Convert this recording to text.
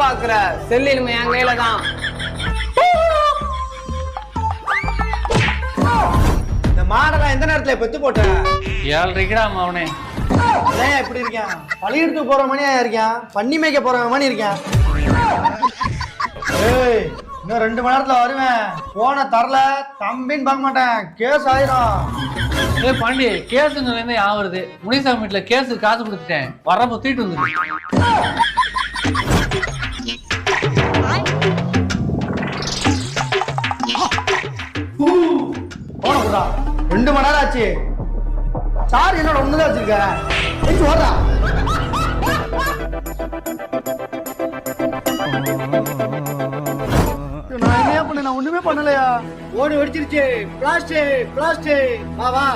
பாக்குற செல்லிலுமே என் கையில தான். இந்த மாடெல்லாம் எந்த நேரத்துல பெத்து போட்ட? 7:30 அவனே. ஏன் இப்படி இருக்கேன்? பள்ளியிடத்துக்கு போற மணியா இருக்கேன், பண்ணி மேய்க்க போற மணி இருக்கேன். ஏய், இன்னும் 2 மணி நேரத்துல வருவேன். போன தரல தம்பின்னு பார்க்க மாட்டேன், கேஸ் ஆயிரும். பாண்டி கேஸுங்க ஆகுறது. முனிசாமி வீட்டுல கேஸு காசு கொடுத்துட்டேன், வரப்போ தூக்கிட்டு வந்துரு. போன கூடா 2 மணி நேரம் ஆச்சு. சார் என்னோட ஒண்ணுதான் வச்சிருக்க, ஓடுறா. நான் என்ன பண்ண? நான் ஒண்ணுமே பண்ணலையா? ஓடி வெடிச்சிருச்சு. Plastic plastic. வா வா.